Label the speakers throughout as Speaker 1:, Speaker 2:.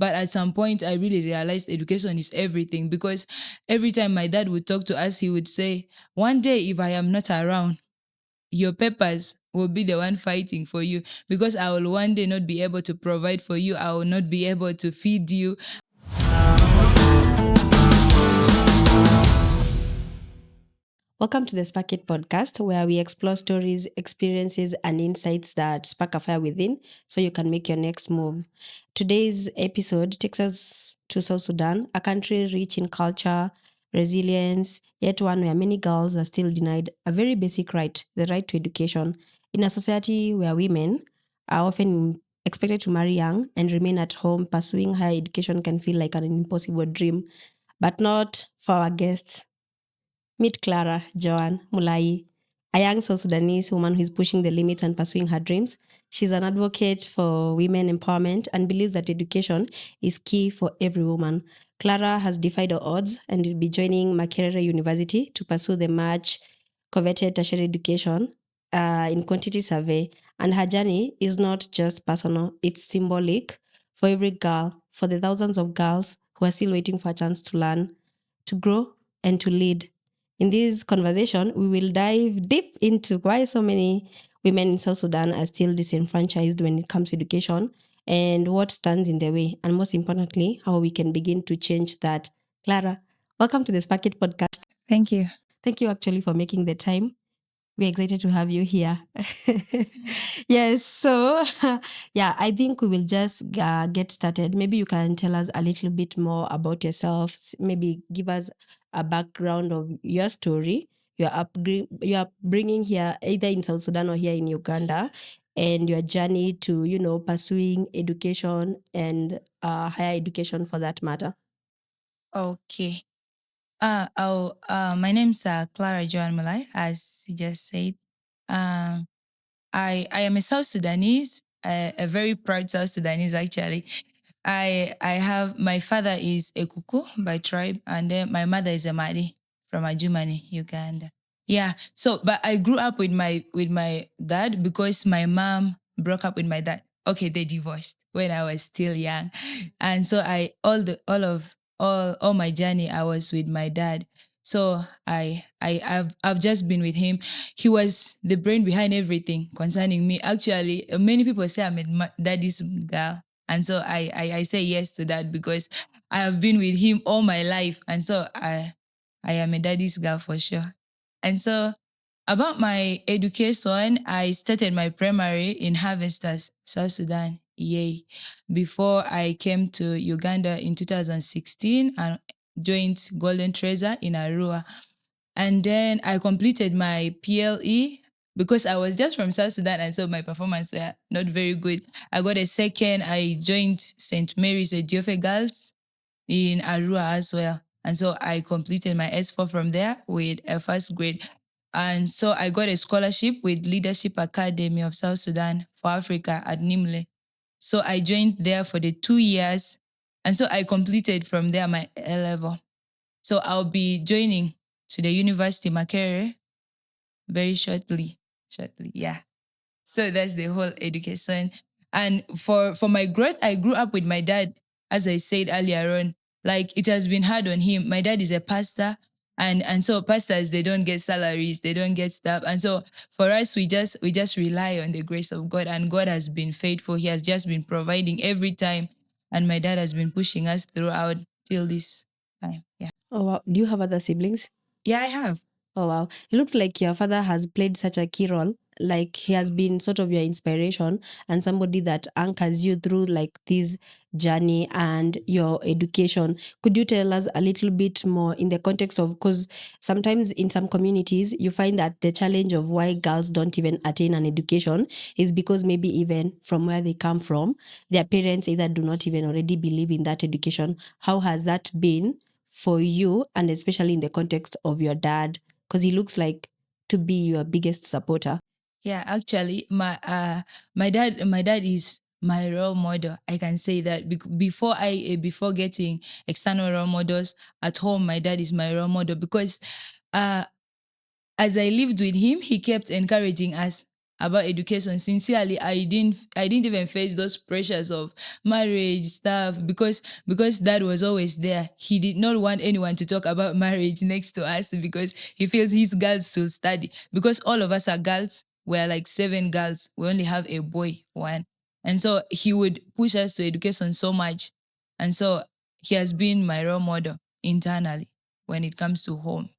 Speaker 1: But at some point, I really realized education is everything, because every time my dad would talk to us, he would say, one day if I am not around, your papers will be the one fighting for you, because I will one day not be able to provide for you. I will not be able to feed you.
Speaker 2: Welcome to the Spark It podcast, where we explore stories, experiences, and insights that spark a fire within so you can make your next move. Today's episode takes us to South Sudan, a country rich in culture, resilience, yet one where many girls are still denied a very basic right, the right to education. In a society where women are often expected to marry young and remain at home, pursuing higher education can feel like an impossible dream, but not for our guests. Meet Clara Joan Mullai, a young South Sudanese woman who is pushing the limits and pursuing her dreams. She's an advocate for women empowerment and believes that education is key for every woman. Clara has defied all odds and will be joining Makerere University to pursue the much coveted tertiary education in quantity survey. And her journey is not just personal, it's symbolic for every girl, for the thousands of girls who are still waiting for a chance to learn, to grow, and to lead. In this conversation, we will dive deep into why so many women in South Sudan are still disenfranchised when it comes to education and what stands in their way. And most importantly, how we can begin to change that. Clara, welcome to the Spark It podcast.
Speaker 1: Thank you.
Speaker 2: Thank you actually for making the time. We're excited to have you here. Yes, so I think we will just get started. Maybe you can tell us a little bit more about yourself. Maybe give us a background of your story, your upbringing here, either in South Sudan or here in Uganda, and your journey to pursuing education and higher education for that matter.
Speaker 1: Okay. My name's Clara Joan Mullai, as you just said. Um, I am a South Sudanese, a very proud South Sudanese actually. I have, my father is a Kuku by tribe, and then my mother is a Mali from Ajumani, Uganda. Yeah. So, but I grew up with my dad because my mom broke up with my dad. Okay, they divorced when I was still young, and so all my journey I was with my dad. So I've just been with him. He was the brain behind everything concerning me. Actually, many people say I'm a daddy's girl, and so I say yes to that because I have been with him all my life, and so I am a daddy's girl for sure. And so about my education, I started my primary in Harvesters, South Sudan. Yay. Before I came to Uganda in 2016 and joined Golden Treasure in Arua. And then I completed my PLE because I was just from South Sudan, and so my performance were not very good. I got a second. I joined St. Mary's Diofe Girls in Arua as well. And so I completed my S4 from there with a first grade. And so I got a scholarship with Leadership Academy of South Sudan for Africa at Nimle. So I joined there for the 2 years. And so I completed from there my A level. So I'll be joining to the University Makerere very shortly. Yeah. So that's the whole education. And for my growth, I grew up with my dad, as I said earlier on. Like, it has been hard on him. My dad is a pastor, and so pastors, they don't get salaries, they don't get stuff. And so for us, we just rely on the grace of God, and God has been faithful. He has just been providing every time, and my dad has been pushing us throughout till this time. Yeah.
Speaker 2: Oh, wow. Do you have other siblings?
Speaker 1: Yeah, I have.
Speaker 2: Oh, wow. It looks like your father has played such a key role. Like, he has been sort of your inspiration and somebody that anchors you through like this journey and your education. Could you tell us a little bit more in the context of, because sometimes in some communities, you find that the challenge of why girls don't even attain an education is because maybe even from where they come from, their parents either do not even already believe in that education. How has that been for you, and especially in the context of your dad? Because he looks like to be your biggest supporter.
Speaker 1: Yeah, actually, my dad is my role model. I can say that before getting external role models at home, my dad is my role model because as I lived with him, he kept encouraging us. about education. Sincerely, I didn't even face those pressures of marriage stuff, because dad was always there. He did not want anyone to talk about marriage next to us, because he feels his girls should study. Because all of us are girls. We're like seven girls. We only have a boy, one. And so he would push us to education so much. And so he has been my role model internally when it comes to home.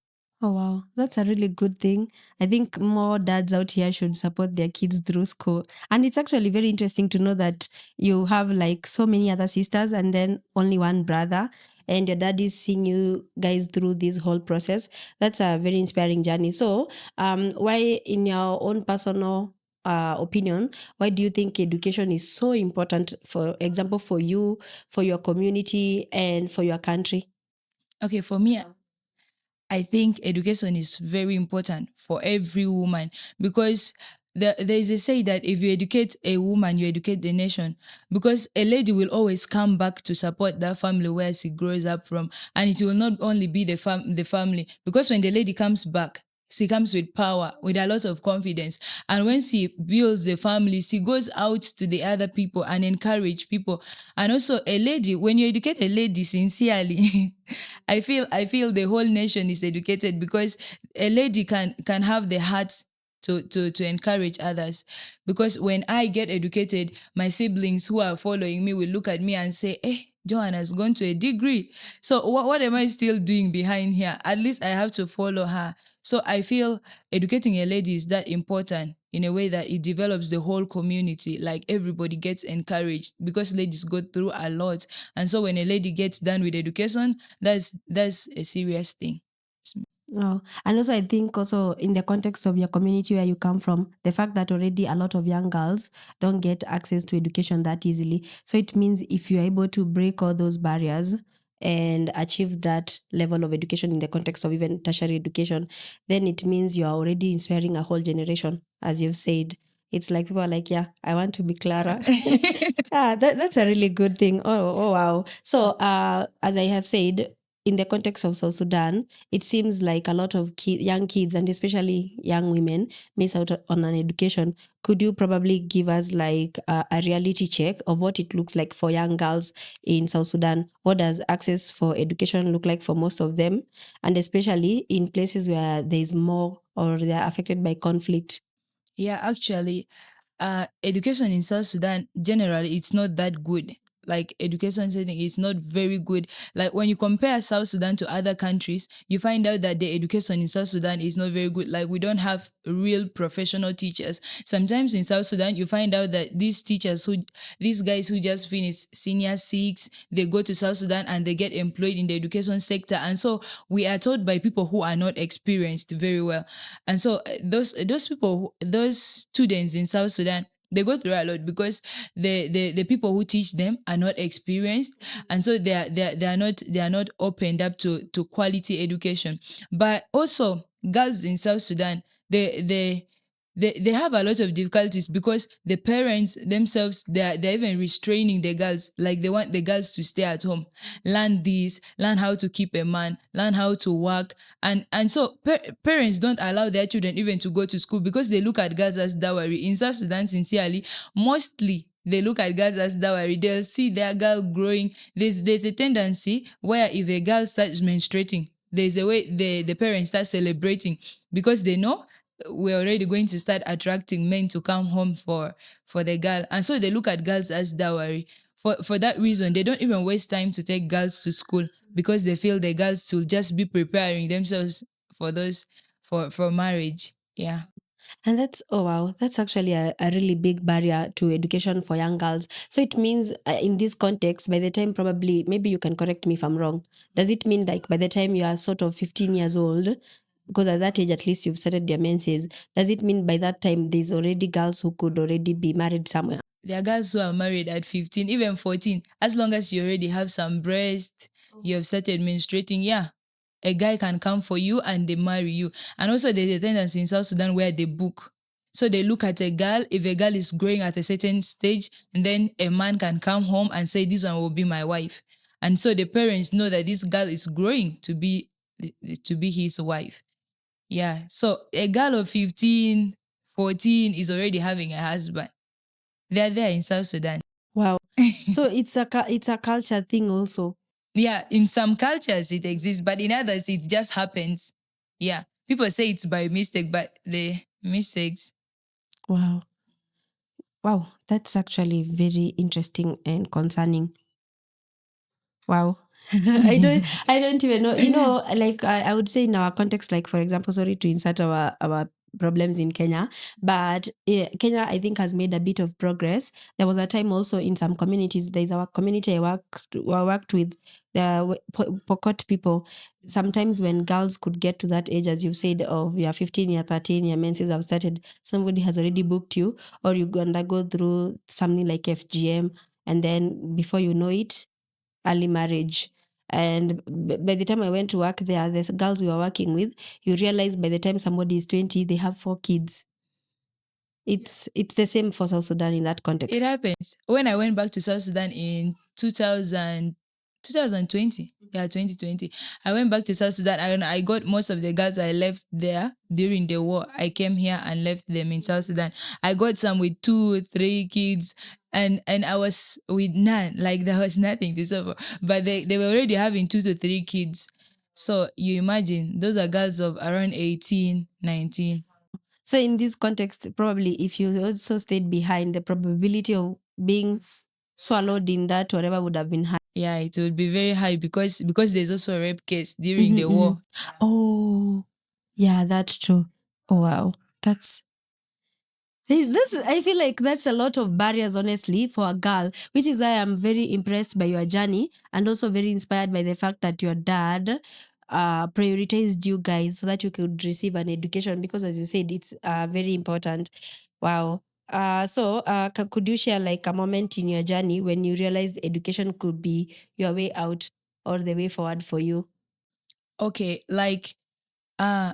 Speaker 2: Oh, wow. That's a really good thing. I think more dads out here should support their kids through school. And it's actually very interesting to know that you have like so many other sisters and then only one brother, and your dad is seeing you guys through this whole process. That's a very inspiring journey. So, why, in your own personal opinion, why do you think education is so important, for example, for you, for your community, and for your country?
Speaker 1: Okay, for me, I think education is very important for every woman, because there is a say that if you educate a woman, you educate the nation, because a lady will always come back to support that family where she grows up from, and it will not only be the family, because when the lady comes back, she comes with power, with a lot of confidence. And when she builds the family, she goes out to the other people and encourage people. And also a lady, when you educate a lady sincerely, I feel the whole nation is educated, because a lady can have the heart to encourage others. Because when I get educated, my siblings who are following me will look at me and say, "Eh, Joanna's gone to a degree. So what am I still doing behind here? At least I have to follow her." So I feel educating a lady is that important, in a way that it develops the whole community. Like everybody gets encouraged, because ladies go through a lot. And so when a lady gets done with education, that's a serious thing.
Speaker 2: Oh, and also I think also in the context of your community where you come from, the fact that already a lot of young girls don't get access to education that easily. So it means if you're able to break all those barriers and achieve that level of education in the context of even tertiary education, then it means you are already inspiring a whole generation, as you've said. It's like people are like, yeah, I want to be Clara. That's a really good thing. Oh, wow. So, as I have said, in the context of South Sudan, it seems like a lot of young kids and especially young women miss out on an education. Could you probably give us like a reality check of what it looks like for young girls in South Sudan? What does access for education look like for most of them? And especially in places where there is more or they are affected by conflict.
Speaker 1: Yeah, actually, education in South Sudan generally it's not that good. Like education setting is not very good. Like when you compare South Sudan to other countries, you find out that the education in South Sudan is not very good. Like we don't have real professional teachers. Sometimes in South Sudan, you find out that these guys who just finished senior six, they go to South Sudan and they get employed in the education sector. And so we are taught by people who are not experienced very well. And so those students in South Sudan, they go through a lot, because the people who teach them are not experienced, and so they are not opened up to quality education. But also girls in South Sudan, they have a lot of difficulties, because the parents themselves, they're even restraining the girls. Like they want the girls to stay at home, learn this, learn how to keep a man, learn how to work. And so parents don't allow their children even to go to school, because they look at girls as dowry. In South Sudan, sincerely, mostly they look at girls as dowry. They'll see their girl growing. There's a tendency where if a girl starts menstruating, there's a way the parents start celebrating, because they know we're already going to start attracting men to come home for the girl. And so they look at girls as dowry. For that reason, they don't even waste time to take girls to school, because they feel the girls will just be preparing themselves for those for marriage. Yeah.
Speaker 2: And that's, oh wow, that's actually a really big barrier to education for young girls. So it means in this context, by the time probably, maybe you can correct me if I'm wrong, does it mean like by the time you are sort of 15 years old, because at that age at least you've started their menses, does it mean by that time there's already girls who could already be married somewhere?
Speaker 1: There are girls who are married at 15, even 14. As long as you already have some breast, you have started menstruating, yeah, a guy can come for you and they marry you. And also there's a tendency in South Sudan where they book. So they look at a girl, if a girl is growing at a certain stage, and then a man can come home and say, this one will be my wife. And so the parents know that this girl is growing to be his wife. Yeah. So a girl of 15, 14 is already having a husband. They're there in South Sudan.
Speaker 2: Wow. So it's a culture thing also.
Speaker 1: Yeah, in some cultures it exists, but in others it just happens. Yeah, people say it's by mistake, but the mistakes.
Speaker 2: Wow. Wow, that's actually very interesting and concerning. Wow. I don't even know. Like I would say in our context, like for example, sorry to insert our problems in Kenya, but Kenya I think has made a bit of progress. There was a time also in some communities. There's our community I worked with the Pokot people. Sometimes when girls could get to that age, as you said, of you're 15, you're 13, your menses have started, somebody has already booked you, or you undergo through something like FGM, and then before you know it, early marriage. And by the time I went to work there, the girls we were working with, you realize by the time somebody is 20, they have 4 kids. It's the same for South Sudan in that context.
Speaker 1: It happens. When I went back to South Sudan in 2020, yeah, 2020, I went back to South Sudan and I got most of the girls I left there during the war. I came here and left them in South Sudan. I got some with 2, 3 kids, and I was with none. Like there was nothing to suffer. But they were already having 2 to 3 kids. So you imagine those are girls of around 18, 19.
Speaker 2: So in this context, probably if you also stayed behind, the probability of being swallowed in that whatever would have been high.
Speaker 1: Yeah, it would be very high because there's also a rape case during the war.
Speaker 2: Oh, yeah, that's true. Oh wow, that's I feel like that's a lot of barriers, honestly, for a girl, which is why I'm very impressed by your journey and also very inspired by the fact that your dad prioritized you guys so that you could receive an education, because as you said, it's very important. Wow. Could you share like a moment in your journey when you realized education could be your way out or the way forward for you?
Speaker 1: Okay, like uh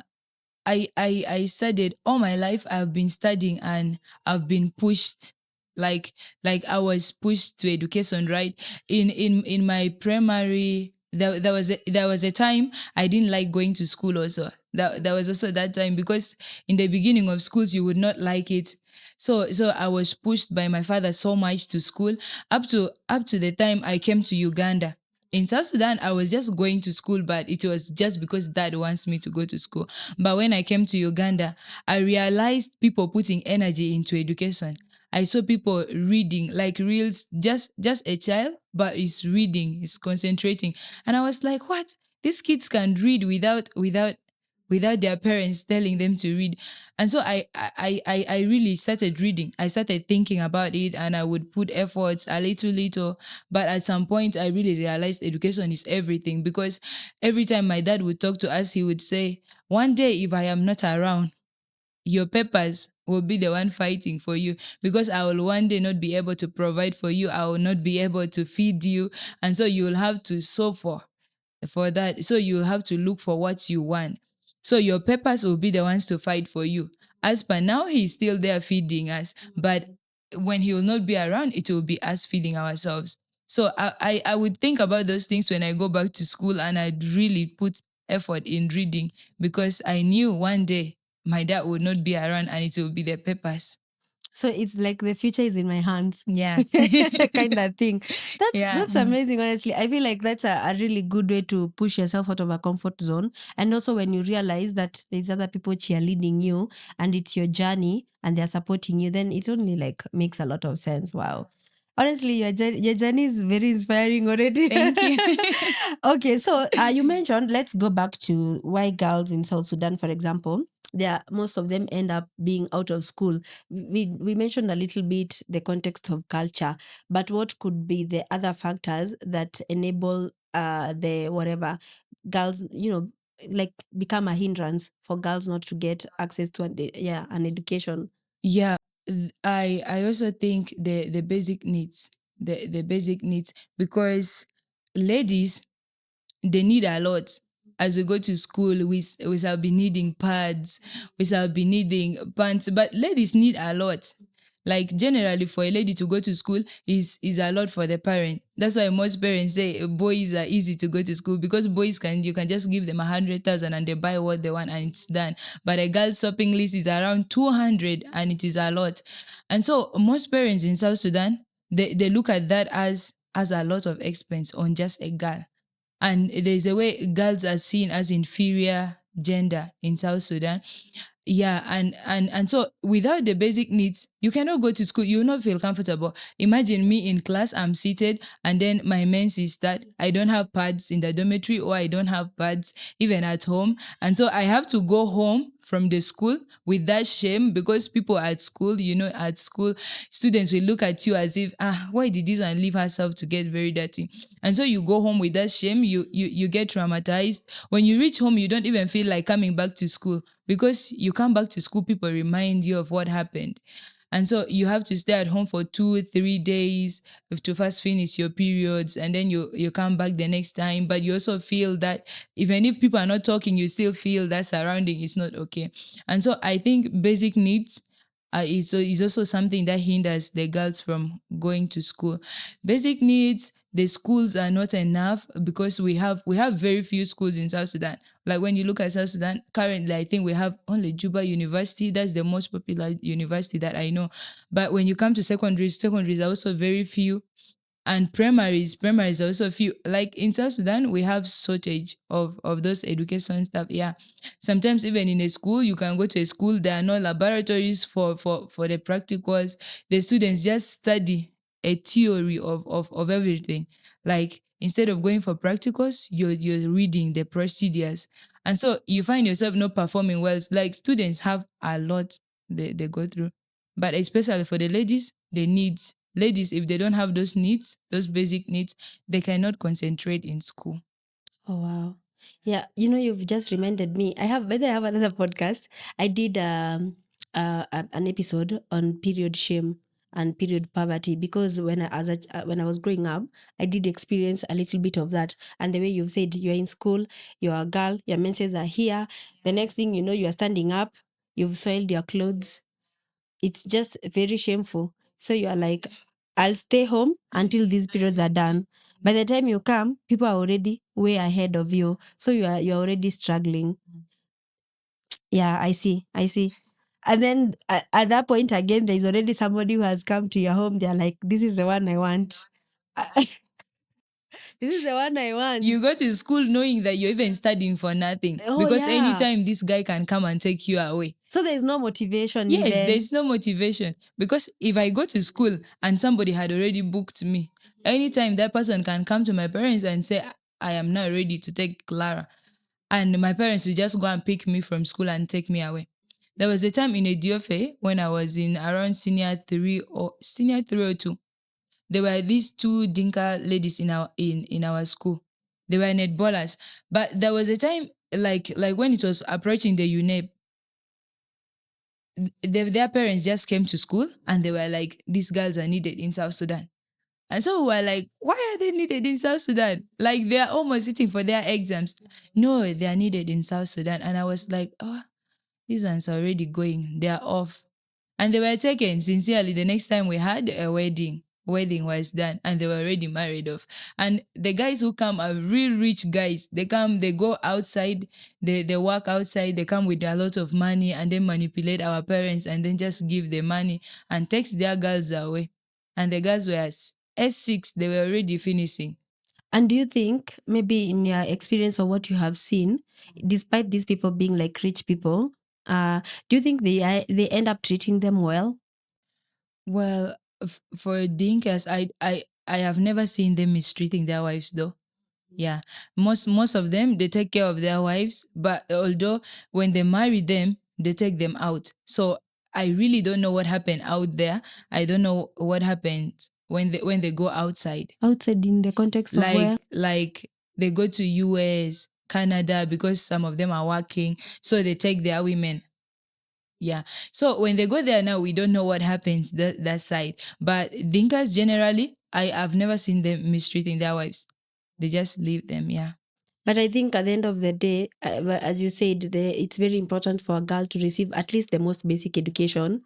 Speaker 1: I studied all my life. I've been studying and I've been pushed, like I was pushed to education, right? In my primary, there was a time I didn't like going to school also. That was also that time because in the beginning of schools you would not like it. So I was pushed by my father so much to school up to the time I came to Uganda. In South Sudan, I was just going to school, but it was just because dad wants me to go to school. But when I came to Uganda, I realized people putting energy into education. I saw people reading like reels, just a child, but it's reading, it's concentrating. And I was like, what? These kids can read without their parents telling them to read. And so I really started reading. I started thinking about it and I would put efforts a little. But at some point I really realized education is everything, because every time my dad would talk to us, he would say, one day if I am not around, your papers will be the one fighting for you, because I will one day not be able to provide for you. I will not be able to feed you. And so you will have to suffer for that. So you have to look for what you want. So your peppers will be the ones to fight for you. As per now, he's still there feeding us, but when he will not be around, it will be us feeding ourselves. So I would think about those things when I go back to school, and I'd really put effort in reading because I knew one day my dad would not be around and it will be the peppers.
Speaker 2: So it's like the future is in my hands.
Speaker 1: Yeah.
Speaker 2: Kind of thing.
Speaker 1: Yeah.
Speaker 2: That's amazing, honestly. I feel like that's a really good way to push yourself out of a comfort zone. And also when you realize that there's other people cheerleading you and it's your journey and they're supporting you, then it only like makes a lot of sense. Wow. Honestly, your journey is very inspiring already.
Speaker 1: Thank you.
Speaker 2: Okay, so you mentioned, let's go back to why girls in South Sudan, for example, most of them end up being out of school. We mentioned a little bit the context of culture, but what could be the other factors that enable the whatever girls, like become a hindrance for girls not to get access to an education?
Speaker 1: Yeah, I also think the basic needs, the basic needs, because ladies, they need a lot. As we go to school, we shall be needing pads, we shall be needing pants, but ladies need a lot. Like generally for a lady to go to school is a lot for the parent. That's why most parents say boys are easy to go to school, because boys can, you can just give them 100,000 and they buy what they want and it's done. But a girl's shopping list is around 200 and it is a lot. And so most parents in South Sudan, they look at that as a lot of expense on just a girl. And there's a way girls are seen as inferior gender in South Sudan. Yeah, and so without the basic needs, you cannot go to school. You will not feel comfortable. Imagine me in class, I'm seated, and then my men's is that I don't have pads in the dormitory, or I don't have pads even at home. And so I have to go home from the school with that shame, because people at school, at school, students will look at you as if, why did this one leave herself to get very dirty? And so you go home with that shame, you get traumatized. When you reach home, you don't even feel like coming back to school, because you come back to school, people remind you of what happened. And so you have to stay at home for 2 3 days to first finish your periods, and then you come back the next time. But you also feel that even if people are not talking, you still feel that surrounding is not okay. And so I think basic needs is also something that hinders the girls from going to school. Basic needs, the schools are not enough, because we have very few schools in South Sudan. Like when you look at South Sudan, currently I think we have only Juba University. That's the most popular university that I know. But when you come to secondaries are also very few. And primaries are also few. Like in South Sudan, we have shortage of those education stuff. Yeah. Sometimes even in a school, you can go to a school, there are no laboratories for the practicals. The students just study a theory of everything. Like instead of going for practicals, you're reading the procedures. And so you find yourself not performing well. It's like students have a lot they go through. But especially for the ladies, the needs. Ladies, if they don't have those needs, those basic needs, they cannot concentrate in school.
Speaker 2: Oh wow. Yeah, you've just reminded me. I have another podcast. I did an episode on period shame and period poverty, because when I was growing up, I did experience a little bit of that. And the way you've said, you're in school, you're a girl, your menses are here. The next thing you know, you are standing up, you've soiled your clothes. It's just very shameful. So you are like, I'll stay home until these periods are done. By the time you come, people are already way ahead of you. So you're already struggling. Yeah, I see. And then at that point again, there's already somebody who has come to your home. They're like, this is the one I want. This is the one I want.
Speaker 1: You go to school knowing that you're even studying for nothing,
Speaker 2: Oh,
Speaker 1: because
Speaker 2: yeah.
Speaker 1: anytime this guy can come and take you away.
Speaker 2: So there's no motivation.
Speaker 1: Yes,
Speaker 2: even.
Speaker 1: there's no motivation, because if I go to school and somebody had already booked me, anytime that person can come to my parents and say, I am not ready to take Clara, and my parents will just go and pick me from school and take me away. There was a time in a DFA when I was in around senior 3 or 2. There were these two Dinka ladies in our school. They were netballers. But there was a time, like when it was approaching the UNEP, their parents just came to school and they were like, these girls are needed in South Sudan. And so we were like, why are they needed in South Sudan? Like they're almost sitting for their exams. No, they are needed in South Sudan. And I was like, oh, these ones are already going. They are off. And they were taken. Sincerely, the next time we had a wedding was done and they were already married off. And the guys who come are real rich guys. They come, they go outside, they work outside, they come with a lot of money and then manipulate our parents and then just give the money and takes their girls away. And the girls were S6, they were already finishing.
Speaker 2: And do you think, maybe in your experience or what you have seen, despite these people being like rich people, do you think they end up treating them well?
Speaker 1: Well, for Dinkas, I have never seen them mistreating their wives though. Yeah, most of them, they take care of their wives, but although when they marry them, they take them out. So I really don't know what happened out there. I don't know what happened when they go outside.
Speaker 2: Outside in the context of where?
Speaker 1: Like they go to US, Canada, because some of them are working, so they take their women. Yeah. So when they go there now, we don't know what happens that side. But Dinkas generally, I have never seen them mistreating their wives. They just leave them. Yeah.
Speaker 2: But I think at the end of the day, as you said, it's very important for a girl to receive at least the most basic education,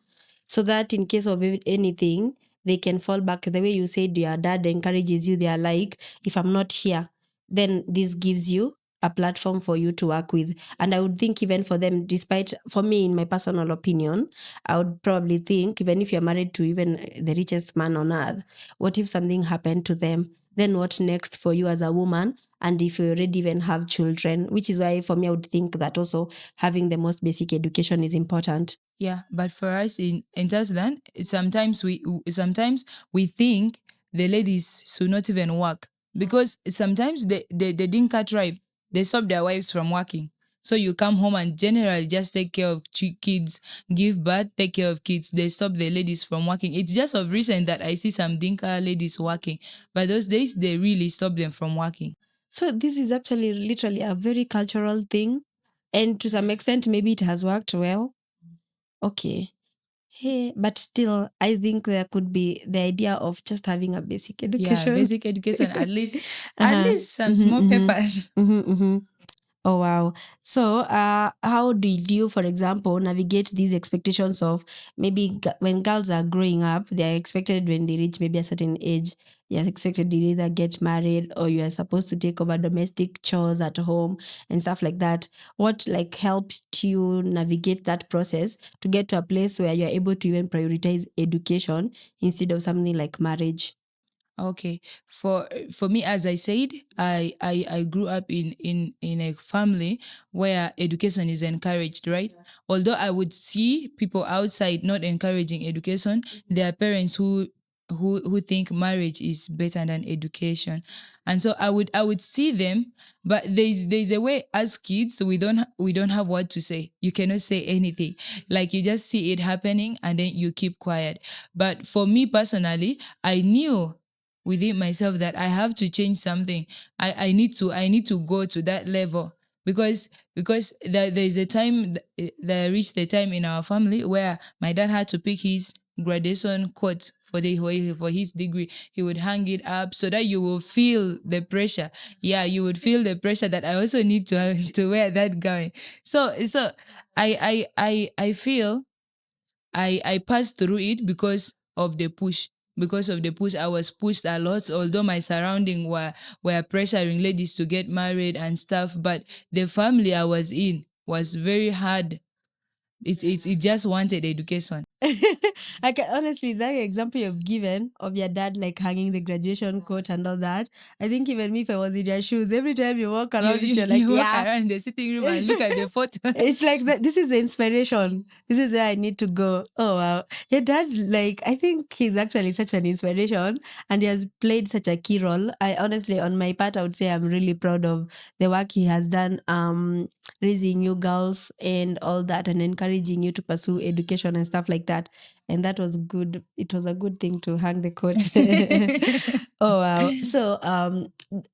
Speaker 2: so that in case of anything, they can fall back. The way you said your dad encourages you, they are like, if I'm not here, then this gives you a platform for you to work with. And I would think even for them, despite, for me, in my personal opinion, I would probably think, even if you're married to even the richest man on earth, what if something happened to them? Then what next for you as a woman? And if you already even have children, which is why for me, I would think that also having the most basic education is important.
Speaker 1: Yeah, but for us in South Sudan, sometimes we think the ladies should not even work because sometimes the Dinka tribe, they stop their wives from working. So you come home and generally just take care of kids, give birth, take care of kids. They stop the ladies from working. It's just of recent that I see some Dinka ladies working, but those days they really stop them from working.
Speaker 2: So this is actually literally a very cultural thing. And to some extent, maybe it has worked well. Okay. Hey, but still, I think there could be the idea of just having a basic
Speaker 1: Yeah,
Speaker 2: education.
Speaker 1: basic education, at
Speaker 2: Uh-huh.
Speaker 1: least some small papers.
Speaker 2: Oh, wow. So, how did you, for example, navigate these expectations of maybe when girls are growing up, they are expected when they reach maybe a certain age, you're expected to either get married or you are supposed to take over domestic chores at home and stuff like that. What like helped you navigate that process to get to a place where you're able to even prioritize education instead of something like marriage?
Speaker 1: Okay. For me, as I said, I grew up in a family where education is encouraged, right? Although I would see people outside not encouraging education, there are parents who think marriage is better than education. And so I would see them, but there's a way as kids we don't have what to say. You cannot say anything. Like you just see it happening and then you keep quiet. But for me personally, I knew within myself that I have to change something. I need to go to that level because there's a time that reached the time in our family where my dad had to pick his graduation coat for his degree. He would hang it up so that you will feel the pressure. Yeah, you would feel the pressure that I also need to wear that gown. So I feel I passed through it because of the push. Because of the push, I was pushed a lot. Although my surrounding were pressuring ladies to get married and stuff, but the family I was in was very hard. It just wanted education.
Speaker 2: I can honestly, that example you've given of your dad like hanging the graduation coat and all that. I think even me, if I was in your shoes, every time you walk
Speaker 1: You
Speaker 2: around it,
Speaker 1: you,
Speaker 2: you're like,
Speaker 1: you walk
Speaker 2: yeah.
Speaker 1: around the sitting room and look at the photo.
Speaker 2: It's like that. This is the inspiration. This is where I need to go. Oh wow, your dad, like I think he's actually such an inspiration, and he has played such a key role. I honestly, on my part, I would say I'm really proud of the work he has done. Raising you girls and all that, and encouraging you to pursue education and stuff like that. And that was good. It was a good thing to hang the coat. Oh wow. So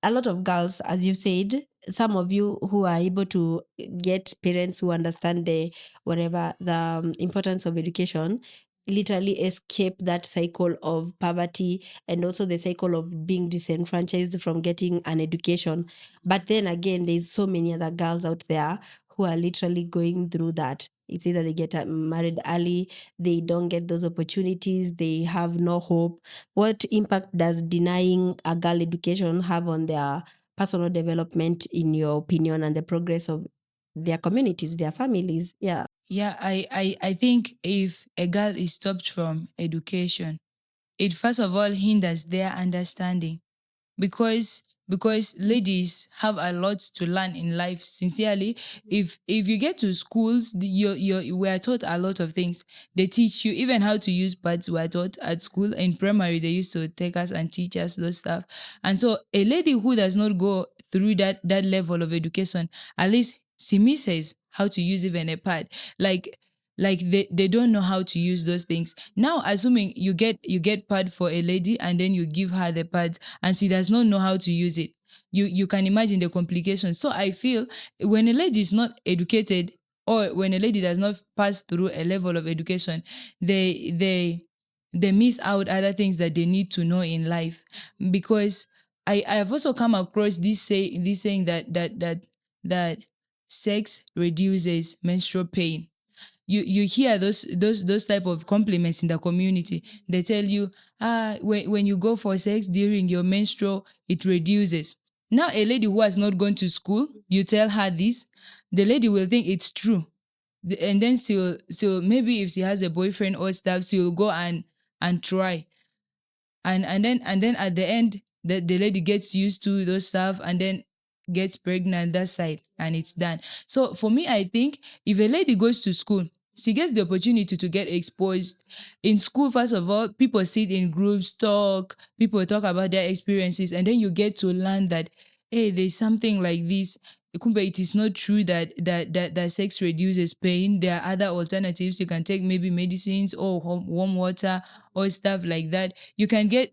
Speaker 2: a lot of girls, as you said, some of you who are able to get parents who understand the whatever the importance of education literally escape that cycle of poverty and also the cycle of being disenfranchised from getting an education. But then again, there's so many other girls out there who are literally going through that. It's either they get married early, they don't get those opportunities, they have no hope. What impact does denying a girl education have on their personal development, in your opinion, and the progress of their communities, their families? Yeah.
Speaker 1: Yeah, I think if a girl is stopped from education, it first of all hinders their understanding because ladies have a lot to learn in life. Sincerely, if you get to schools, we are taught a lot of things. They teach you even how to use pads. We are taught at school. In primary, they used to take us and teach us those stuff. And so a lady who does not go through that level of education, at least Simi says how to use even a pad. Like they don't know how to use those things. Now assuming you get pad for a lady and then you give her the pads and she does not know how to use it, you can imagine the complications. So I feel when a lady is not educated, or when a lady does not pass through a level of education, they miss out other things that they need to know in life. Because I have also come across this saying that sex reduces menstrual pain. you hear those type of compliments in the community. They tell you, when you go for sex during your menstrual, it reduces. Now a lady who has not gone to school, you tell her this, the lady will think it's true. And then she'll maybe if she has a boyfriend or stuff, she'll go and try. And then at the end, the lady gets used to those stuff and then gets pregnant that side, and it's done. So for me, I think if a lady goes to school, she gets the opportunity to get exposed. In school, first of all, people sit in groups, people talk about their experiences, and then you get to learn that, hey, there's something like this. Kumbe, it is not true that sex reduces pain. There are other alternatives. You can take maybe medicines or warm water or stuff like that. You can get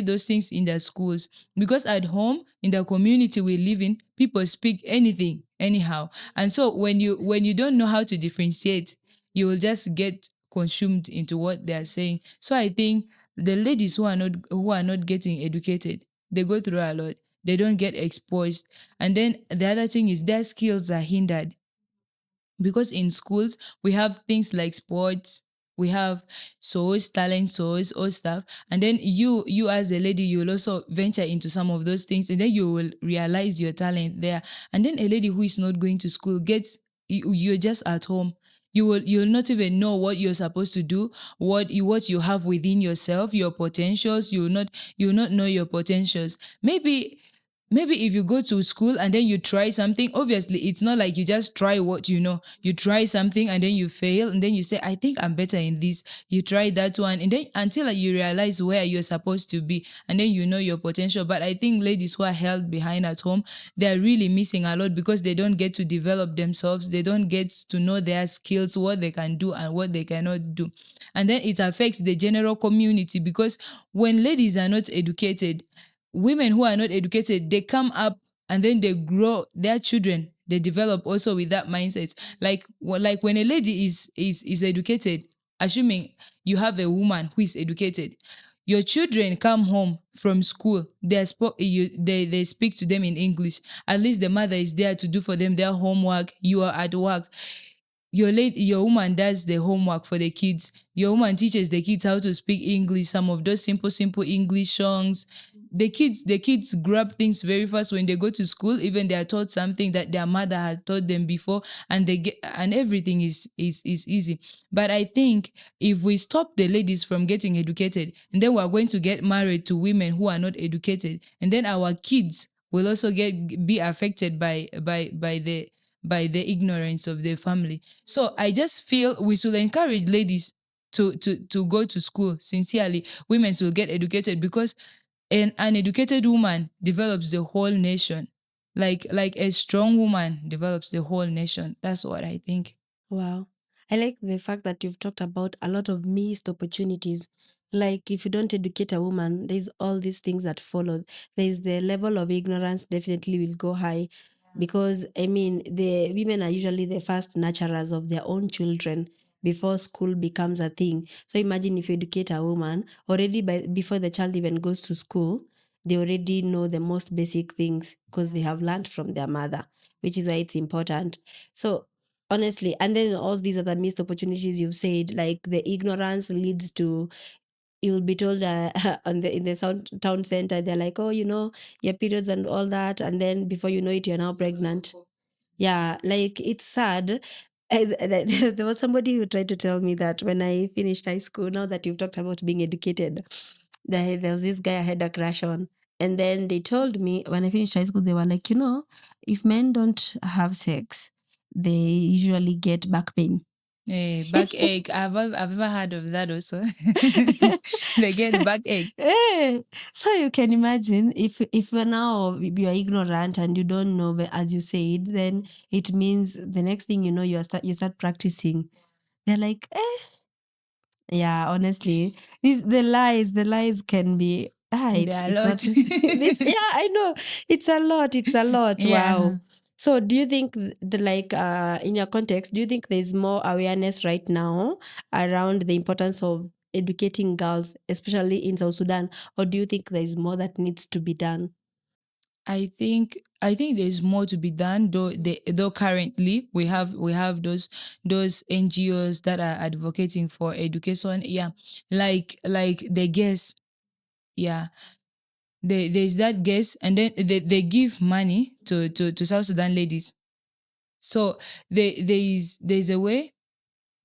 Speaker 1: those things in the schools, because at home, in the community we live in, people speak anything anyhow. And so when you don't know how to differentiate, you will just get consumed into what they are saying. So I think the ladies who are not getting educated, they go through a lot. They don't get exposed. And then the other thing is their skills are hindered, because in schools we have things like sports, we have shows, talent shows or stuff. And then you as a lady, you will also venture into some of those things, and then you will realize your talent there. And then a lady who is not going to school gets, you're just at home. You'll not even know what you're supposed to do, what you have within yourself, your potentials. You'll not know your potentials. Maybe if you go to school and then you try something, obviously it's not like you just try what you know. You try something and then you fail, and then you say, I think I'm better in this. You try that one, and then until you realize where you're supposed to be, and then you know your potential. But I think ladies who are held behind at home, they're really missing a lot, because they don't get to develop themselves. They don't get to know their skills, what they can do and what they cannot do. And then it affects the general community, because when ladies are not educated, women who are not educated, they come up and then they grow their children. They develop also with that mindset. Like when a lady is educated, assuming you have a woman who is educated, your children come home from school, they speak to them in English. At least the mother is there to do for them their homework. You are at work, your woman does the homework for the kids. Your woman teaches the kids how to speak English, some of those simple English songs. The kids grab things very fast when they go to school. Even they are taught something that their mother had taught them before, and they get, and everything is easy. But I think if we stop the ladies from getting educated, and then we are going to get married to women who are not educated, and then our kids will also be affected by the ignorance of their family. So I just feel we should encourage ladies to go to school sincerely. Women will get educated, because an educated woman develops the whole nation. Like a strong woman develops the whole nation. That's what I think.
Speaker 2: Wow. I like the fact that you've talked about a lot of missed opportunities. Like if you don't educate a woman, there's all these things that follow. There's the level of ignorance definitely will go high, because I mean the women are usually the first nurturers of their own children before school becomes a thing. So imagine if you educate a woman already before the child even goes to school, they already know the most basic things because they have learned from their mother, which is why it's important. So honestly, and then all these other missed opportunities you've said, like the ignorance leads to, you'll be told in the town center, they're like, oh, your periods and all that, and then before you know it, you're now pregnant. Yeah, like it's sad. There was somebody who tried to tell me that when I finished high school, now that you've talked about being educated, there was this guy I had a crush on. And then they told me when I finished high school, they were like, if men don't have sex, they usually get back pain.
Speaker 1: Backache. I've ever heard of that also. They get backache.
Speaker 2: So you can imagine if now you are ignorant and you don't know, as you said, then it means the next thing you know, you start practicing. They're like, yeah, honestly, the lies can be
Speaker 1: There are a
Speaker 2: it's not
Speaker 1: lot.
Speaker 2: yeah, I know, it's a lot.
Speaker 1: Yeah.
Speaker 2: Wow. So do you think in your context, do you think there's more awareness right now around the importance of educating girls, especially in South Sudan, or do you think there's more that needs to be done?
Speaker 1: I think there's more to be done. Though currently we have those NGOs that are advocating for education. Yeah, like the GESS. Yeah, there's that GESS, and then they give money to South Sudan ladies. So there's a way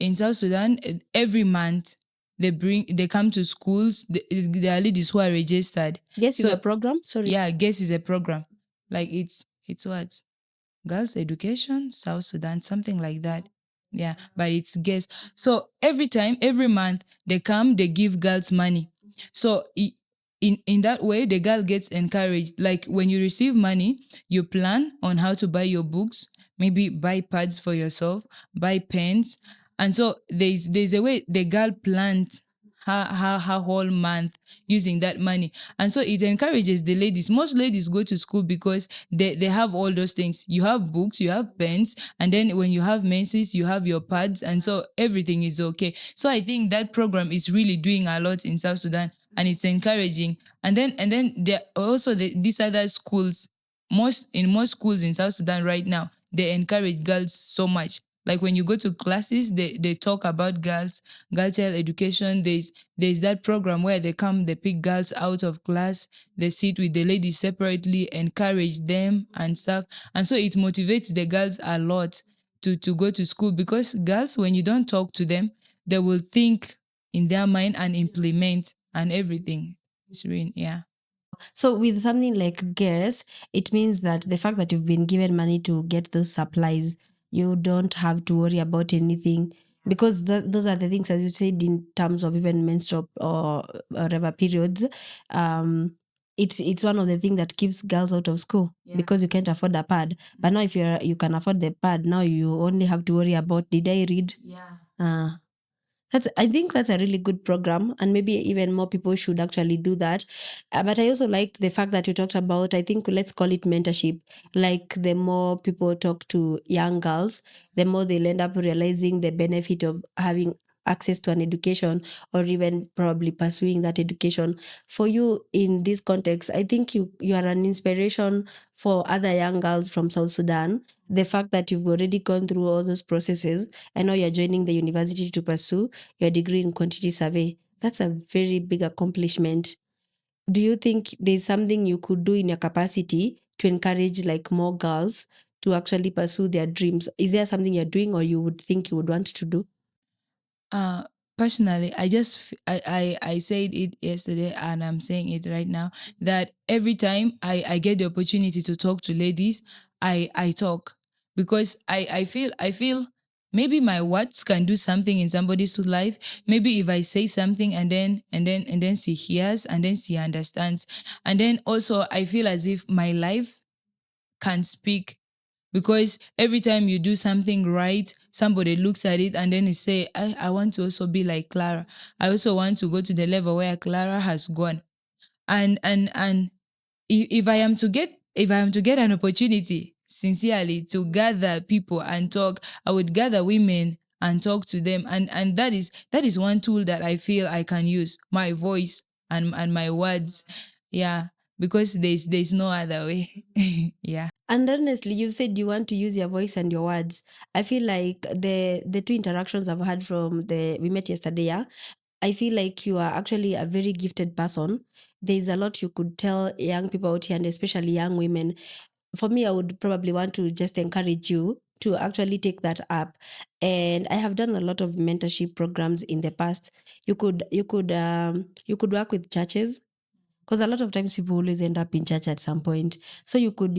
Speaker 1: in South Sudan, every month they come to schools. There are ladies who are registered.
Speaker 2: Guess is a
Speaker 1: So
Speaker 2: program. Sorry.
Speaker 1: yeah, GESS is a program. Like it's what? Girls Education South Sudan, something like that. Yeah, but it's GESS. So every month they come, they give girls money. So in that way, the girl gets encouraged. Like when you receive money, you plan on how to buy your books, maybe buy pads for yourself, buy pens, and so there's a way the girl plans her whole month using that money. And so it encourages the ladies. Most ladies go to school because they have all those things. You have books, you have pens, and then when you have menses, you have your pads, and so everything is okay. So I think that program is really doing a lot in South Sudan, and it's encouraging. And then there are also these other schools. Most schools in South Sudan right now, they encourage girls so much. Like when you go to classes, they talk about girl child education. There's that program where they pick girls out of class, they sit with the ladies separately, encourage them and stuff. And so it motivates the girls a lot to go to school, because girls, when you don't talk to them, they will think in their mind and implement and everything. It's really, yeah.
Speaker 2: So with something like GESS, it means that the fact that you've been given money to get those supplies, you don't have to worry about anything, because those are the things, as you said, in terms of even menstrual or whatever periods. It's one of the things that keeps girls out of school, because you can't afford a pad. But now if you can afford the pad, now you only have to worry about, did I read? Uh, I think that's a really good program, and maybe even more people should actually do that. But I also liked the fact that you talked about, I think, let's call it mentorship. Like the more people talk to young girls, the more they'll end up realizing the benefit of having access to an education, or even probably pursuing that education. For you in this context, I think you are an inspiration for other young girls from South Sudan. The fact that you've already gone through all those processes, and now you're joining the university to pursue your degree in quantity survey. That's a very big accomplishment. Do you think there's something you could do in your capacity to encourage like more girls to actually pursue their dreams? Is there something you're doing, or you would think you would want to do?
Speaker 1: Uh, Personally, I said it yesterday, and I'm saying it right now, that every time I get the opportunity to talk to ladies, I talk, because I feel maybe my words can do something in somebody's life. Maybe if I say something, and then she hears, and then she understands, and then also I feel as if my life can speak, because every time you do something right, somebody looks at it and then they say, I want to also be like Clara. I also want to go to the level where Clara has gone. And if I am to get an opportunity sincerely to gather people and talk, I would gather women and talk to them. And that is one tool that I feel I can use, my voice and my words. Yeah. Because there's no other way. Yeah.
Speaker 2: And honestly, you've said you want to use your voice and your words. I feel like the two interactions I've had from the we met yesterday, yeah, I feel like you are actually a very gifted person. There's a lot you could tell young people out here, and especially young women. For me, I would probably want to just encourage you to actually take that up. And I have done a lot of mentorship programs in the past. You could work with churches, because a lot of times people always end up in church at some point. So you could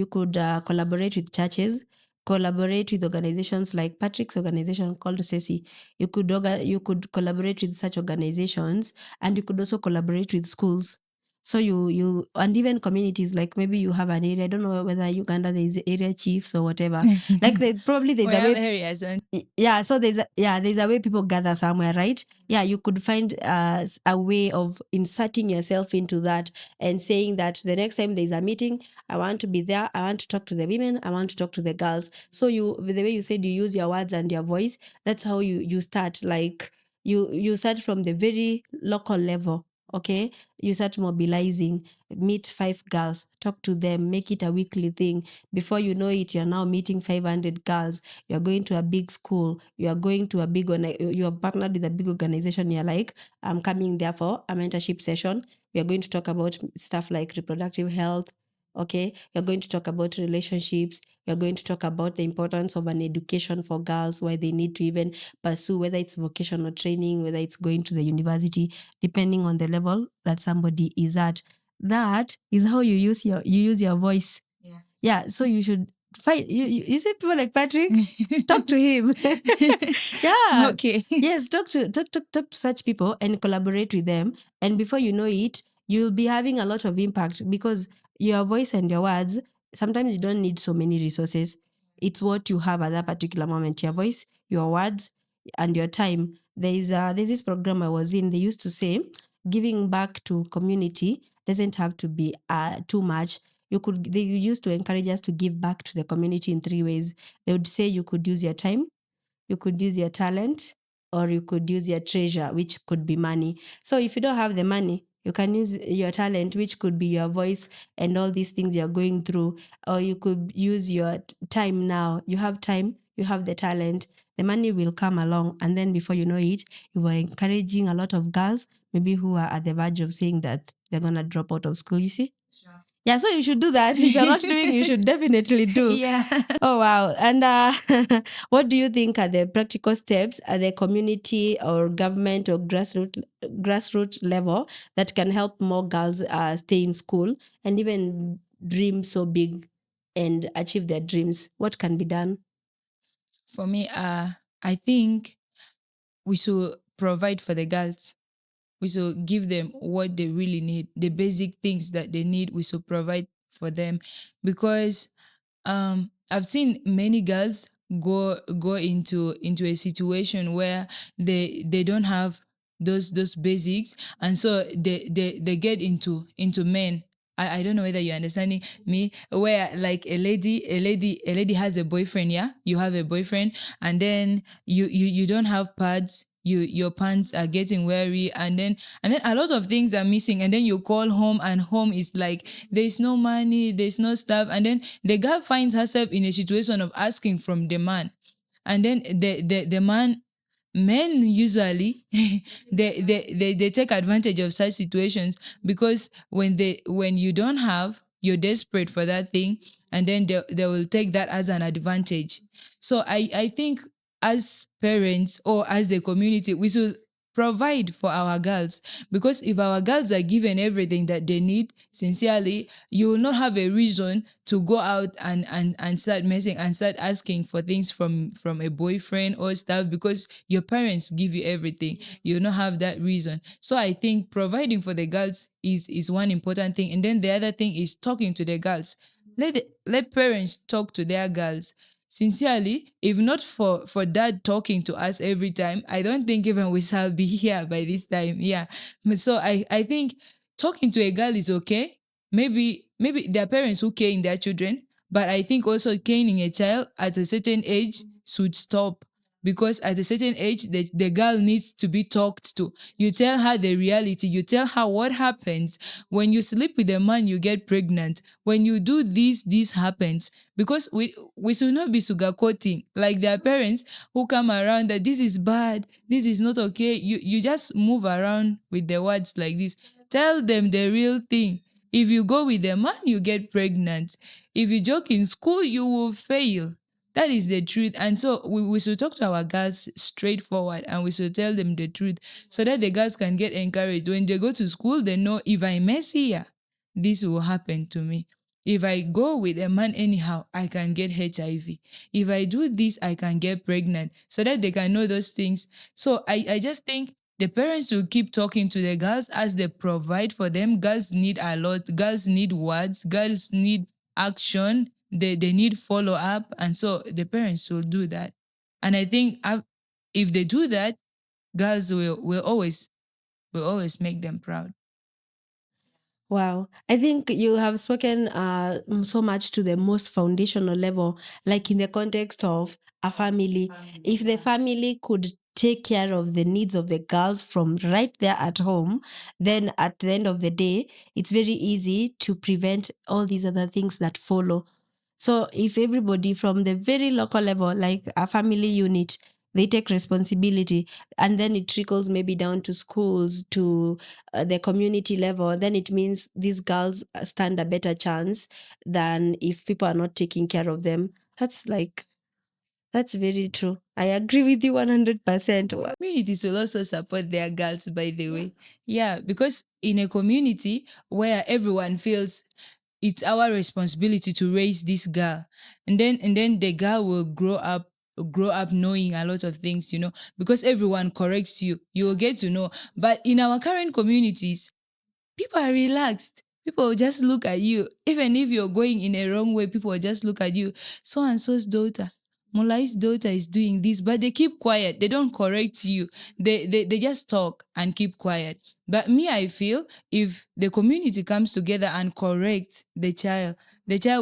Speaker 2: collaborate with churches, collaborate with organizations like Patrick's organization called SESI. You could collaborate with such organizations, and you could also collaborate with schools. So you and even communities, like maybe you have an area. I don't know whether Uganda there is area chiefs or whatever. Like probably there's
Speaker 1: We
Speaker 2: a
Speaker 1: have
Speaker 2: way.
Speaker 1: areas, and
Speaker 2: Yeah, so there's a way people gather somewhere, right? Yeah, you could find a way of inserting yourself into that, and saying that the next time there's a meeting, I want to be there, I want to talk to the women, I want to talk to the girls. So the way you said you use your words and your voice, that's how you start. Like you start from the very local level. Okay, you start mobilizing, meet 5 girls, talk to them, make it a weekly thing. Before you know it, you're now meeting 500 girls. You're going to a big school. You are going to a big you have partnered with a big organization. You're like, I'm coming there for a mentorship session. We are going to talk about stuff like reproductive health. Okay, you're going to talk about relationships. You're going to talk about the importance of an education for girls, why they need to even pursue, whether it's vocational training, whether it's going to the university, depending on the level that somebody is at. That is how you use your voice. Yeah, so you should fight. You see people like Patrick, talk to him. Yeah.
Speaker 1: Okay.
Speaker 2: Yes, talk to such people and collaborate with them. And before you know it, you'll be having a lot of impact, because your voice and your words, sometimes you don't need so many resources. It's what you have at that particular moment. Your voice, your words, and your time. There's this program I was in. They used to say giving back to community doesn't have to be too much. They used to encourage us to give back to the community in 3 ways. They would say you could use your time, you could use your talent, or you could use your treasure, which could be money. So if you don't have the money, you can use your talent, which could be your voice and all these things you're going through. Or you could use your time now. You have time, you have the talent, the money will come along. And then before you know it, you were encouraging a lot of girls, maybe who are at the verge of saying that they're going to drop out of school, you see? Yeah, so you should do that. If you're not doing, you should definitely do.
Speaker 1: Yeah.
Speaker 2: Oh, wow. And what do you think are the practical steps at the community or government or grassroots level that can help more girls stay in school and even dream so big and achieve their dreams? What can be done?
Speaker 1: For me, I think we should provide for the girls. We should give them what they really need, the basic things that they need. We should provide for them, because I've seen many girls go into a situation where they don't have those basics, and so they get into men. I don't know whether you're understanding me, where like a lady has a boyfriend. Yeah, you have a boyfriend, and then you don't have pads. Your pants are getting weary, and then a lot of things are missing, and then you call home, and home is like there's no money, there's no stuff, and then the girl finds herself in a situation of asking from the man, and then the man, men usually they take advantage of such situations, because when you don't have, you're desperate for that thing, and then they will take that as an advantage. So I think, as parents or as the community, we should provide for our girls, because if our girls are given everything that they need sincerely, you will not have a reason to go out and start messing and start asking for things from a boyfriend or stuff, because your parents give you everything. You will not have that reason. So I think providing for the girls is one important thing, and then the other thing is talking to the girls. Let parents talk to their girls sincerely. If not for dad talking to us every time, I don't think even we shall be here by this time. Yeah. So I think talking to a girl is okay. Maybe there are parents who cane their children, but I think also caning a child at a certain age should stop, because at a certain age the girl needs to be talked to. You tell her the reality. You tell her what happens when you sleep with a man, you get pregnant. When you do this happens. Because we should not be sugarcoating. Like there are parents who come around that this is bad, this is not okay. You just move around with the words like this. Tell them the real thing. If you go with a man, you get pregnant. If you joke in school, you will fail. That is the truth. And so we should talk to our girls straightforward, and we should tell them the truth, so that the girls can get encouraged. When they go to school, they know, if I mess here, this will happen to me. If I go with a man anyhow, I can get HIV. If I do this, I can get pregnant, so that they can know those things. So I just think the parents will keep talking to the girls as they provide for them. Girls need a lot. Girls need words. Girls need action. They need follow up. And so the parents will do that. And I think if they do that, girls will always make them proud.
Speaker 2: Wow. I think you have spoken so much to the most foundational level, like in the context of a family. If the family could take care of the needs of the girls from right there at home, then at the end of the day, it's very easy to prevent all these other things that follow. So if everybody from the very local level, like a family unit, they take responsibility, and then it trickles maybe down to schools, to the community level, then it means these girls stand a better chance than if people are not taking care of them. That's very true. I agree with you 100%.
Speaker 1: Communities will also support their girls, by the way. Yeah, because in a community where everyone feels it's our responsibility to raise this girl, and then the girl will grow up knowing a lot of things, because everyone corrects you. You will get to know. But in our current communities, people are relaxed. People will just look at you. Even if you're going in a wrong way, people will just look at you. So and so's daughter, Mulai's daughter is doing this, but they keep quiet. They don't correct you. They just talk and keep quiet. But me, I feel if the community comes together and corrects the child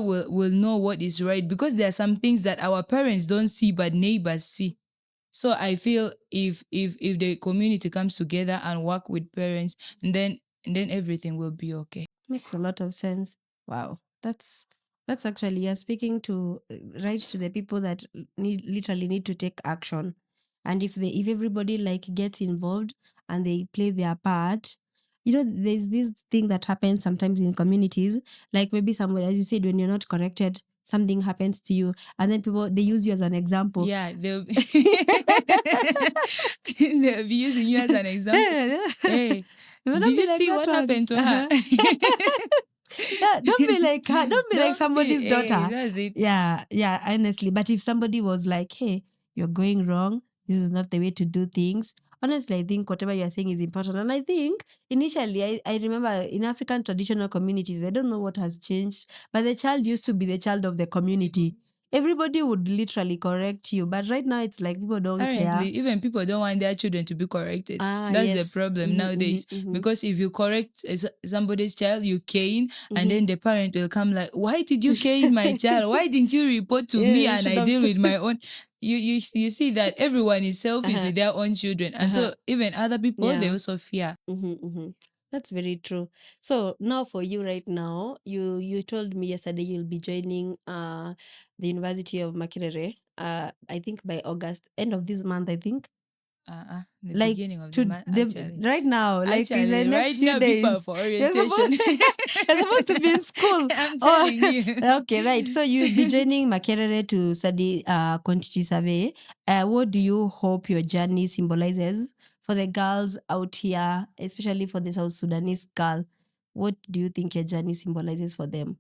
Speaker 1: will know what is right, because there are some things that our parents don't see but neighbors see. So I feel if the community comes together and work with parents, and then everything will be okay.
Speaker 2: Makes a lot of sense. Wow. That's actually, you're speaking to right to the people that literally need to take action. And if everybody like gets involved and they play their part, there's this thing that happens sometimes in communities, like maybe somewhere, as you said, when you're not corrected, something happens to you, and then people, they use you as an example.
Speaker 1: Yeah, they'll be they'll be using you as an example. Hey,
Speaker 2: Don't
Speaker 1: did
Speaker 2: be
Speaker 1: you
Speaker 2: like
Speaker 1: see
Speaker 2: that
Speaker 1: what
Speaker 2: one.
Speaker 1: happened to her?
Speaker 2: Yeah, don't be like her. Don't be like somebody's
Speaker 1: Hey,
Speaker 2: daughter.
Speaker 1: that's it.
Speaker 2: Yeah, honestly. But if somebody was like, hey, you're going wrong, this is not the way to do things. Honestly, I think whatever you're saying is important. And I think initially, I remember in African traditional communities, I don't know what has changed, but the child used to be the child of the community. Everybody would literally correct you. But right now, it's like people don't care.
Speaker 1: Currently, even people don't want their children to be corrected. That's the
Speaker 2: Yes.
Speaker 1: problem nowadays. Because if you correct somebody's child, you cane, and then the parent will come like, "Why did you cane my child? Why didn't you report to
Speaker 2: Yeah,
Speaker 1: me
Speaker 2: you
Speaker 1: and
Speaker 2: should
Speaker 1: I
Speaker 2: have
Speaker 1: deal
Speaker 2: to-"
Speaker 1: with my own?" You see that everyone is selfish with their own children, and so even other people, they
Speaker 2: Yeah.
Speaker 1: also fear.
Speaker 2: That's very true. So now for you right now, you told me yesterday you'll be joining the University of Makerere. I think by August, end of this month, I think.
Speaker 1: The
Speaker 2: Like
Speaker 1: beginning of the
Speaker 2: to
Speaker 1: month,
Speaker 2: the
Speaker 1: actually.
Speaker 2: right now, like in the
Speaker 1: Actually,
Speaker 2: next
Speaker 1: right
Speaker 2: few
Speaker 1: now,
Speaker 2: days.
Speaker 1: people are for
Speaker 2: You're
Speaker 1: orientation.
Speaker 2: you're supposed to be in school.
Speaker 1: I'm telling you.
Speaker 2: Okay, right. So you'll be joining Makerere to study quantity survey. What do you hope your journey symbolizes for the girls out here, especially for the South Sudanese girl? What do you think your journey symbolizes for them?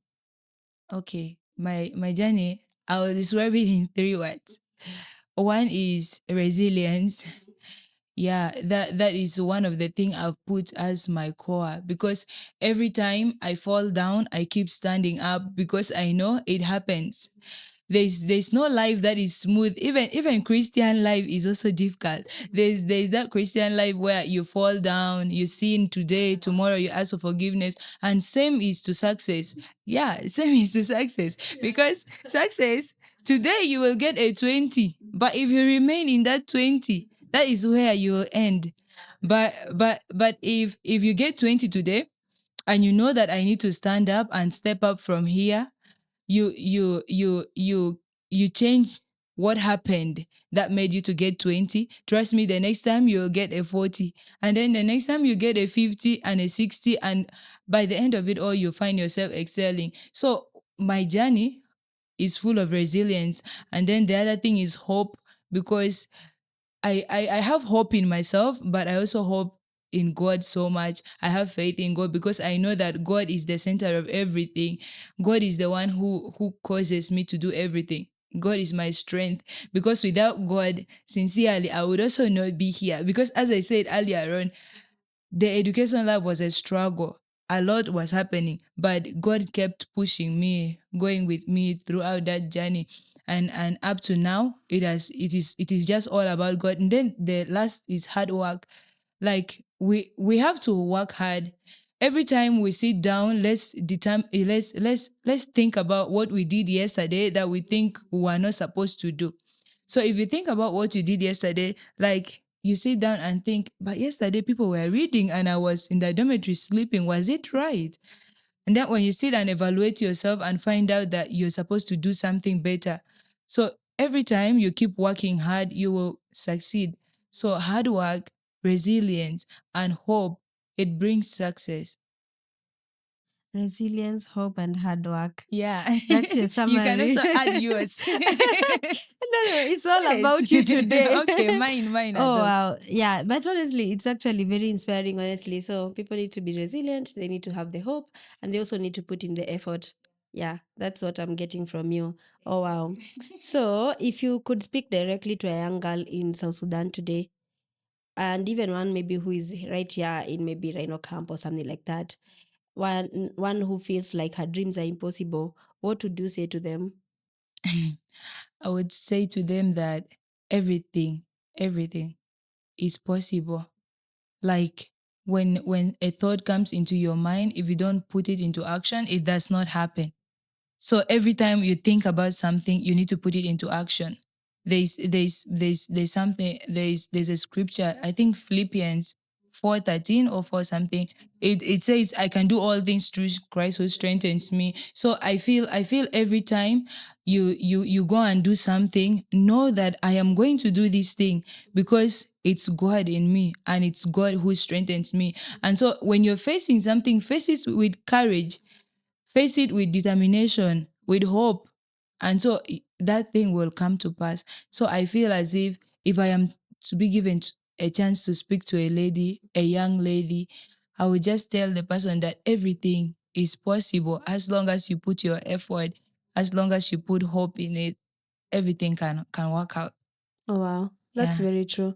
Speaker 1: Okay, my journey, I will describe it in 3 words. One is resilience. Yeah, that is one of the thing I've put as my core, because every time I fall down, I keep standing up because I know it happens. There's no life that is smooth. Even Christian life is also difficult. There's that Christian life where you fall down, you sin today, tomorrow you ask for forgiveness, and same is to success. Yeah, same is to success, because success today you will get a 20, but if you remain in that 20, that is where you will end. But if you get 20 today, and you know that I need to stand up and step up from here, you change what happened that made you to get 20. Trust me, the next time you'll get a 40, and then the next time you get a 50 and a 60, and by the end of it all, you find yourself excelling. So my journey is full of resilience. And then the other thing is hope, because I have hope in myself, but I also hope in God so much. I have faith in God because I know that God is the center of everything. God is the one who causes me to do everything. God is my strength, because without God, sincerely, I would also not be here. Because as I said earlier on, the education life was a struggle. A lot was happening, but God kept pushing me, going with me throughout that journey. And up to now, it is just all about God. And then the last is hard work. Like we have to work hard. Every time we sit down, let's think about what we did yesterday that we think we were not supposed to do. So if you think about what you did yesterday, like you sit down and think, but yesterday people were reading and I was in the dormitory sleeping. Was it right? And then when you sit and evaluate yourself and find out that you're supposed to do something better. So every time you keep working hard, you will succeed. So hard work, resilience, and hope, it brings success.
Speaker 2: Resilience, hope, and hard work.
Speaker 1: Yeah.
Speaker 2: That's your
Speaker 1: You can
Speaker 2: summary.
Speaker 1: also add yours.
Speaker 2: No, it's all
Speaker 1: Yes.
Speaker 2: about you today.
Speaker 1: Okay, mine are
Speaker 2: Oh,
Speaker 1: those.
Speaker 2: wow. Yeah, but honestly, it's actually very inspiring, honestly. So people need to be resilient, they need to have the hope, and they also need to put in the effort. Yeah, that's what I'm getting from you. Oh, wow. So if you could speak directly to a young girl in South Sudan today, and even one maybe who is right here in maybe Rhino Camp or something like that, one who feels like her dreams are impossible, what would you say to them?
Speaker 1: I would say to them that everything, everything is possible. Like when a thought comes into your mind, if you don't put it into action, it does not happen. So every time you think about something, you need to put it into action. There's something there's a scripture, I think Philippians 4:13 or 4 something. It says I can do all things through Christ who strengthens me. So I feel every time you go and do something, know that I am going to do this thing because it's God in me and it's God who strengthens me. And so when you're facing something, face it with courage. Face it with determination, with hope. And so that thing will come to pass. So I feel as if I am to be given a chance to speak to a lady, a young lady, I would just tell the person that everything is possible as long as you put your effort, as long as you put hope in it, everything can work out.
Speaker 2: Oh, wow, that's
Speaker 1: Yeah.
Speaker 2: very true.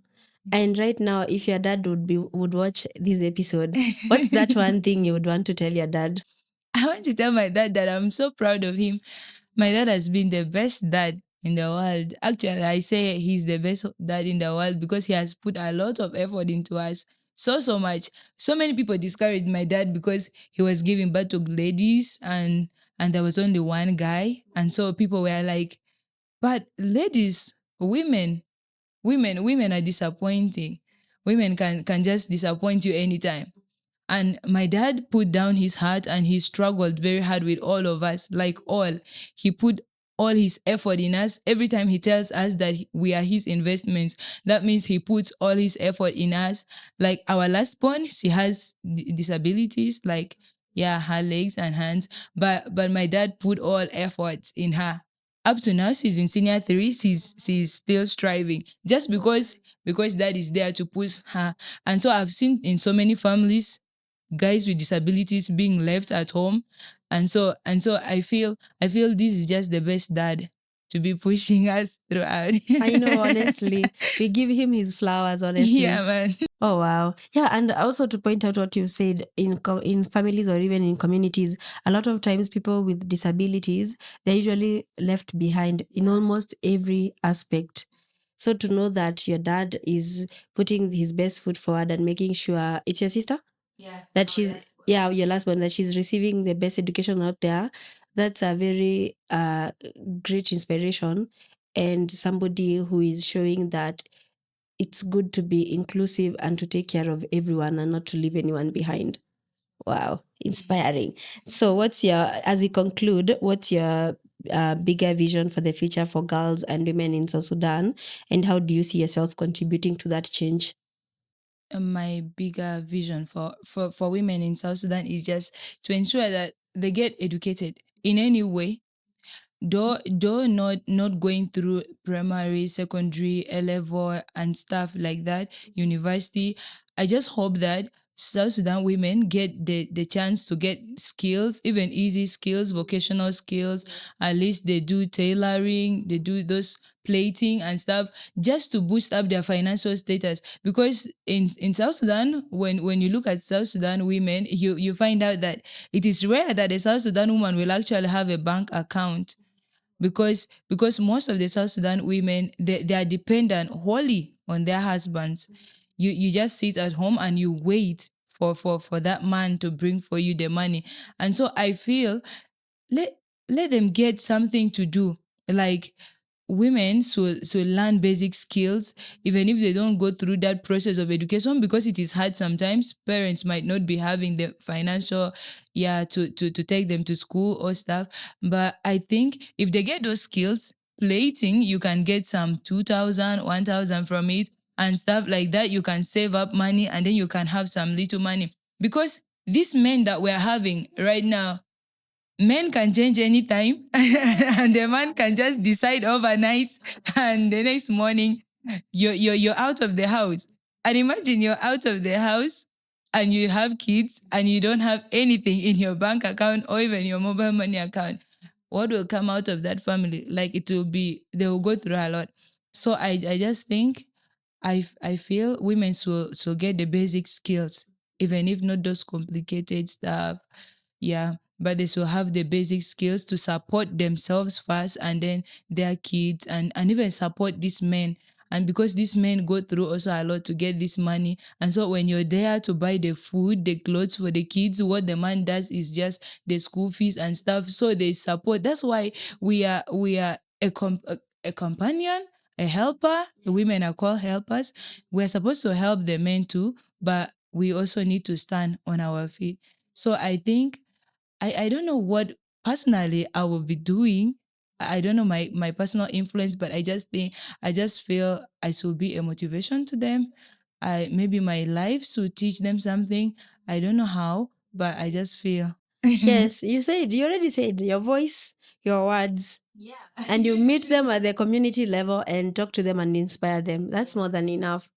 Speaker 2: And right now, if your dad would watch this episode, what's that one thing you would want to tell your dad?
Speaker 1: I want to tell my dad that I'm so proud of him. My dad has been the best dad in the world. Actually, I say he's the best dad in the world because he has put a lot of effort into us. So much. So many people discouraged my dad because he was giving birth to ladies and there was only one guy. And so people were like, but ladies, women are disappointing. Women can just disappoint you anytime. And my dad put down his heart and he struggled very hard with all of us, like all. He put all his effort in us. Every time he tells us that we are his investments, that means he puts all his effort in us. Like our last born, she has disabilities, like yeah, her legs and hands. But my dad put all efforts in her. Up to now, she's in senior three. She's still striving just because dad is there to push her. And so I've seen in so many families guys with disabilities being left at home. And so I feel this is just the best dad to be pushing us throughout.
Speaker 2: I know, honestly, we give him his flowers, honestly.
Speaker 1: Yeah, man.
Speaker 2: Oh, wow. Yeah, and also to point out what you said, in families or even in communities, a lot of times people with disabilities, they're usually left behind in almost every aspect. So to know that your dad is putting his best foot forward and making sure it's your sister?
Speaker 1: Yeah.
Speaker 2: That she's, yeah, your last one, that she's receiving the best education out there, that's a very great inspiration, and somebody who is showing that it's good to be inclusive and to take care of everyone and not to leave anyone behind. Wow, inspiring. So as we conclude, what's your bigger vision for the future for girls and women in South Sudan, and how do you see yourself contributing to that change?
Speaker 1: My bigger vision for women in South Sudan is just to ensure that they get educated in any way, though not going through primary, secondary, A level and stuff like that, university. I just hope that South Sudan women get the chance to get skills, even easy skills, vocational skills. At least they do tailoring, they do those plating and stuff just to boost up their financial status. Because in South Sudan, when you look at South Sudan women, you find out that it is rare that a South Sudan woman will actually have a bank account because most of the South Sudan women they are dependent wholly on their husbands. You just sit at home and you wait for that man to bring for you the money. And so I feel let let them get something to do. Like women should learn basic skills, even if they don't go through that process of education, because it is hard sometimes. Parents might not be having the financial, to take them to school or stuff. But I think if they get those skills, plating, you can get some 2,000, 1,000 from it and stuff like that. You can save up money and then you can have some little money. Because these men that we're having right now, men can change anytime and the man can just decide overnight and the next morning you're out of the house. And imagine you're out of the house and you have kids and you don't have anything in your bank account or even your mobile money account. What will come out of that family? Like, it will be, they will go through a lot. So I just think I feel women should get the basic skills, even if not those complicated stuff. Yeah. But they should have the basic skills to support themselves first and then their kids, and even support these men. And because these men go through also a lot to get this money. And so when you're there to buy the food, the clothes for the kids, what the man does is just the school fees and stuff. So they support. That's why we are a companion, a helper. The women are called helpers. We're supposed to help the men too, but we also need to stand on our feet. So I think I don't know what personally I will be doing. I don't know my personal influence, but I just feel I should be a motivation to them. I maybe my life should teach them something. I don't know how, but I just feel.
Speaker 2: Yes, you already said your voice, your words, and you meet them at the community level and talk to them and inspire them. That's more than enough.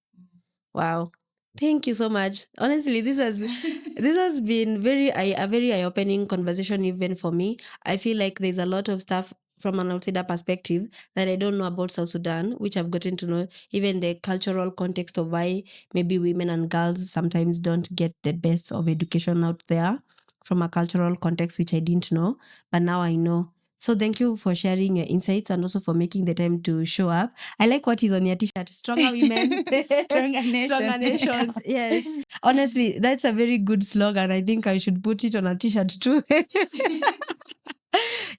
Speaker 2: Wow. Thank you so much. Honestly, this has been a very eye-opening conversation even for me. I feel like there's a lot of stuff from an outsider perspective that I don't know about South Sudan, which I've gotten to know, even the cultural context of why maybe women and girls sometimes don't get the best of education out there from a cultural context, which I didn't know, but now I know. So thank you for sharing your insights and also for making the time to show up. I like what is on your t-shirt. Stronger women.
Speaker 1: Stronger nation.
Speaker 2: Stronger nations. Yes. Honestly, that's a very good slogan. I think I should put it on a t-shirt too.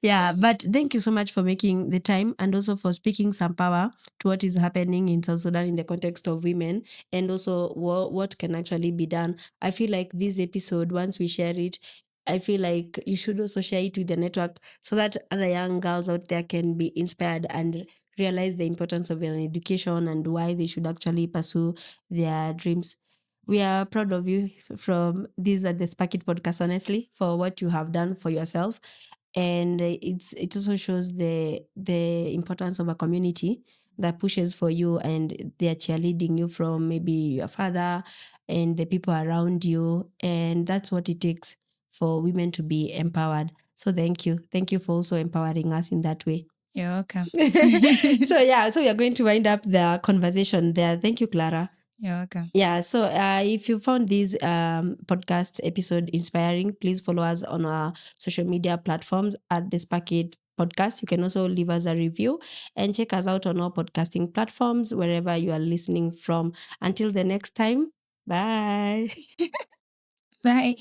Speaker 2: Yeah, but thank you so much for making the time and also for speaking some power to what is happening in South Sudan in the context of women and also what can actually be done. I feel like this episode, once we share it, I feel like you should also share it with the network so that other young girls out there can be inspired and realize the importance of an education and why they should actually pursue their dreams. We are proud of you from this at the Spark It podcast, honestly, for what you have done for yourself. And it also shows the importance of a community that pushes for you and they're cheerleading you from maybe your father and the people around you. And that's what it takes for women to be empowered. So thank you. Thank you for also empowering us in that way.
Speaker 1: You're welcome.
Speaker 2: So we are going to wind up the conversation there. Thank you, Clara.
Speaker 1: You're welcome.
Speaker 2: Yeah, so if you found this podcast episode inspiring, please follow us on our social media platforms at the Spark It podcast. You can also leave us a review and check us out on our podcasting platforms, wherever you are listening from. Until the next time, bye.
Speaker 1: Bye.